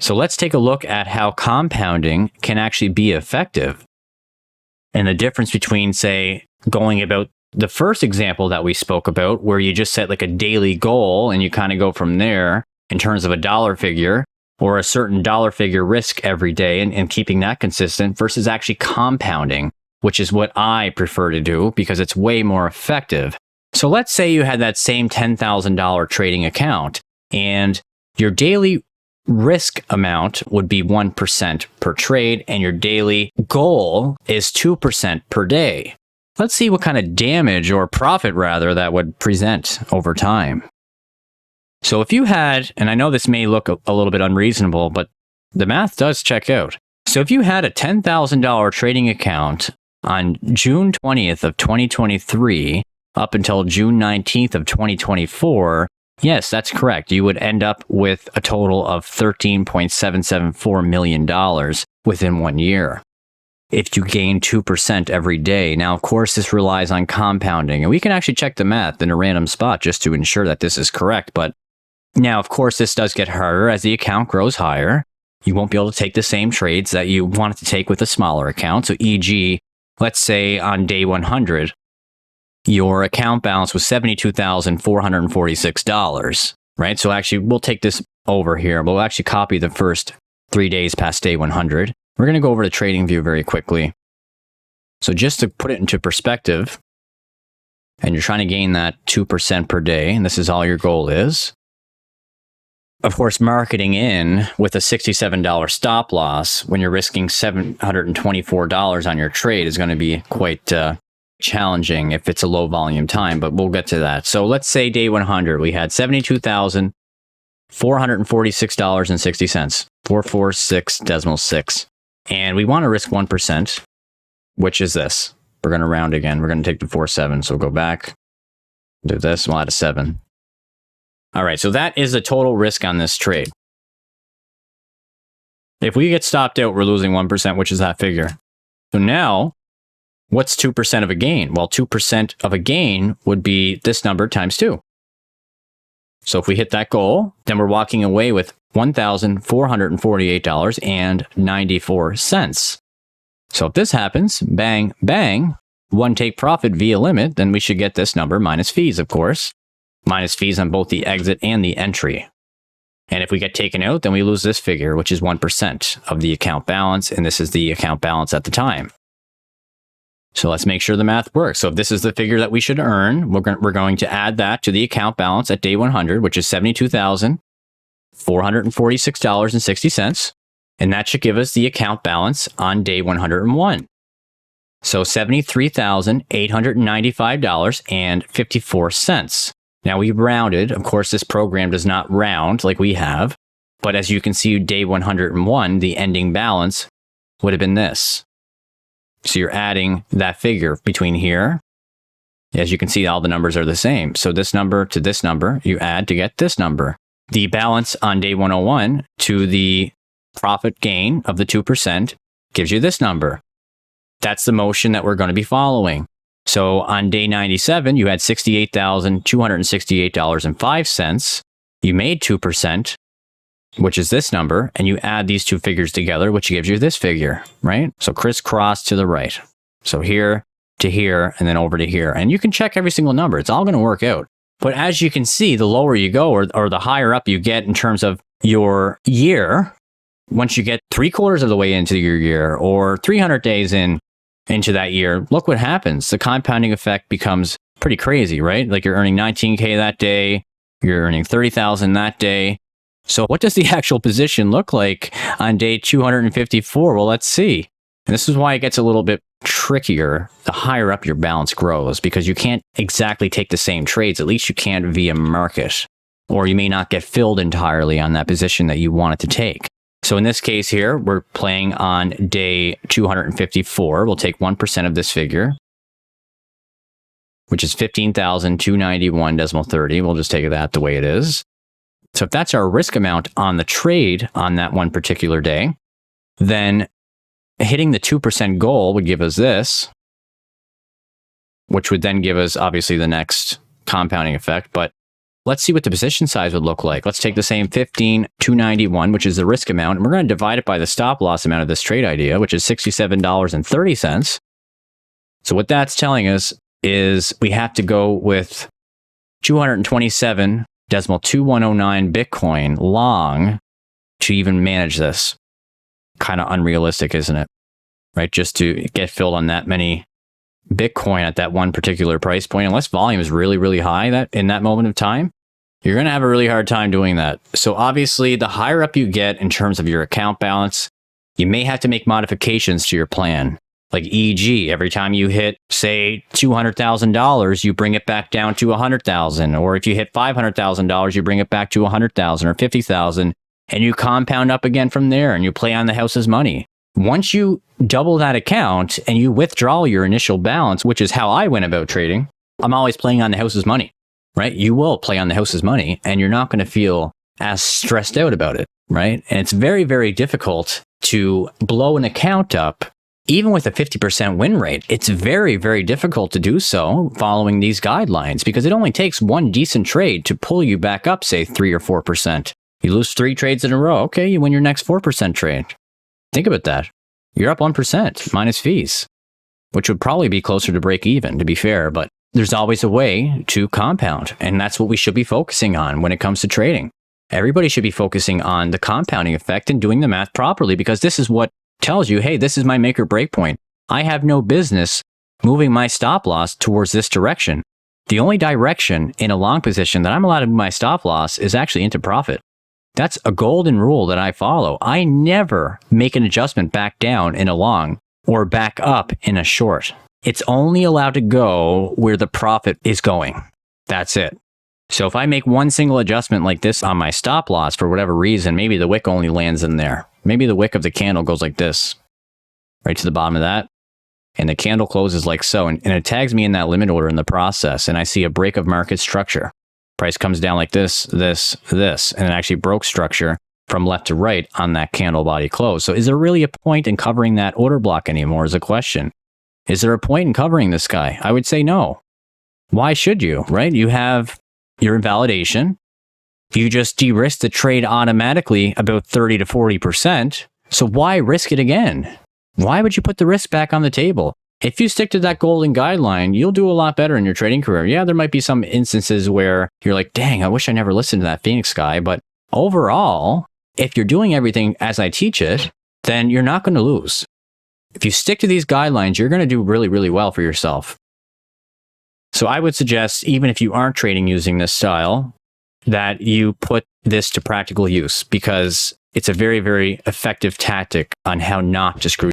So let's take a look at how compounding can actually be effective. And the difference between, say, going about the first example that we spoke about, where you just set like a daily goal and you kind of go from there in terms of a dollar figure or a certain dollar figure risk every day and keeping that consistent, versus actually compounding, which is what I prefer to do because it's way more effective. So let's say you had that same $10,000 trading account and your daily risk amount would be 1% per trade and your daily goal is 2% per day. Let's see what kind of damage, or profit rather, that would present over time. So if you had, and I know this may look a little bit unreasonable, but the math does check out. So if you had a $10,000 trading account on June 20th of 2023 up until June 19th of 2024, yes, that's correct. You would end up with a total of $13.774 million within 1 year if you gain 2% every day. Now, of course, this relies on compounding, and we can actually check the math in a random spot just to ensure that this is correct. But now, of course, this does get harder as the account grows higher. You won't be able to take the same trades that you wanted to take with a smaller account. So e.g., let's say on day 100, your account balance was $72,446, right? So actually, we'll take this over here. We'll actually copy the first 3 days past day 100. We're going to go over to trading view very quickly. So just to put it into perspective, and you're trying to gain that 2% per day, and this is all your goal is. Of course, marketing in with a $67 stop loss when you're risking $724 on your trade is going to be quite challenging if it's a low volume time, but we'll get to that. So let's say day 100, we had $72,446.60, 446.6. And we want to risk 1%, which is this. We're going to round again. We're going to take the 47. So we'll go back, do this, we'll add a 7. All right, so that is the total risk on this trade. If we get stopped out, we're losing 1%, which is that figure. So now, what's 2% of a gain? Well, 2% of a gain would be this number times 2. So if we hit that goal, then we're walking away with $1,448.94. So if this happens, bang, bang, one take profit via limit, then we should get this number minus fees, of course. Minus fees on both the exit and the entry. And if we get taken out, then we lose this figure, which is 1% of the account balance. And this is the account balance at the time. So let's make sure the math works. So if this is the figure that we should earn, we're going to add that to the account balance at day 100, which is $72,446.60. And that should give us the account balance on day 101. So $73,895.54. Now we rounded. Of course, this program does not round like we have. But as you can see, day 101, the ending balance would have been this. So you're adding that figure between here. As you can see, all the numbers are the same. So this number to this number, you add to get this number. The balance on day 101 to the profit gain of the 2% gives you this number. That's the motion that we're going to be following. So on day 97, you had $68,268.05. You made 2%, which is this number, and you add these two figures together, which gives you this figure, right? So crisscross to the right. So here to here, and then over to here. And you can check every single number. It's all going to work out. But as you can see, the lower you go or the higher up you get in terms of your year, once you get 3/4 of the way into your year or 300 days into that year, look what happens. The compounding effect becomes pretty crazy, right? Like you're earning 19K that day, you're earning 30,000 that day. So what does the actual position look like on day 254? Well, let's see. And this is why it gets a little bit trickier the higher up your balance grows, because you can't exactly take the same trades. At least you can via market, or you may not get filled entirely on that position that you wanted to take. So in this case here, we're playing on day 254. We'll take 1% of this figure, which is 15,291.30. We'll just take that the way it is. So if that's our risk amount on the trade on that one particular day, then hitting the 2% goal would give us this, which would then give us obviously the next compounding effect. But let's see what the position size would look like. Let's take the same 15,291, which is the risk amount, and we're going to divide it by the stop loss amount of this trade idea, which is $67.30. So what that's telling us is we have to go with 227.2109 Bitcoin long to even manage this. Kind of unrealistic, isn't it? Right? Just to get filled on that many Bitcoin at that one particular price point, unless volume is really, really high that in that moment of time, you're going to have a really hard time doing that. So obviously, the higher up you get in terms of your account balance, you may have to make modifications to your plan. Like e.g., every time you hit, say, $200,000, you bring it back down to $100,000. Or if you hit $500,000, you bring it back to $100,000 or $50,000, and you compound up again from there, and you play on the house's money. Once you double that account and you withdraw your initial balance, which is how I went about trading, I'm always playing on the house's money, right? You will play on the house's money, and you're not going to feel as stressed out about it, right? And it's very, very difficult to blow an account up. Even with a 50% win rate, it's very, very difficult to do so following these guidelines, because it only takes one decent trade to pull you back up, say 3 or 4%. You lose 3 trades in a row. Okay, you win your next 4% trade. Think about that. You're up 1% minus fees, which would probably be closer to break even, to be fair, but there's always a way to compound. And that's what we should be focusing on when it comes to trading. Everybody should be focusing on the compounding effect and doing the math properly, because this is what tells you, hey, this is my make or break point. I have no business moving my stop loss towards this direction. The only direction in a long position that I'm allowed to move my stop loss is actually into profit. That's a golden rule that I follow. I never make an adjustment back down in a long or back up in a short. It's only allowed to go where the profit is going. That's it. So if I make one single adjustment like this on my stop loss for whatever reason, maybe the wick only lands in there. Maybe the wick of the candle goes like this, right to the bottom of that. And the candle closes like so. And it tags me in that limit order in the process. And I see a break of market structure. Price comes down like this, this, this. And it actually broke structure from left to right on that candle body close. So is there really a point in covering that order block anymore is a question. Is there a point in covering this guy? I would say no. Why should you, right? You have your invalidation. You just de-risk the trade automatically about 30 to 40%. So why risk it again? Why would you put the risk back on the table? If you stick to that golden guideline, you'll do a lot better in your trading career. Yeah, there might be some instances where you're like, dang, I wish I never listened to that Phoenix guy. But overall, if you're doing everything as I teach it, then you're not going to lose. If you stick to these guidelines, you're going to do really, really well for yourself. So I would suggest, even if you aren't trading using this style, that you put this to practical use, because it's a very, very effective tactic on how not to screw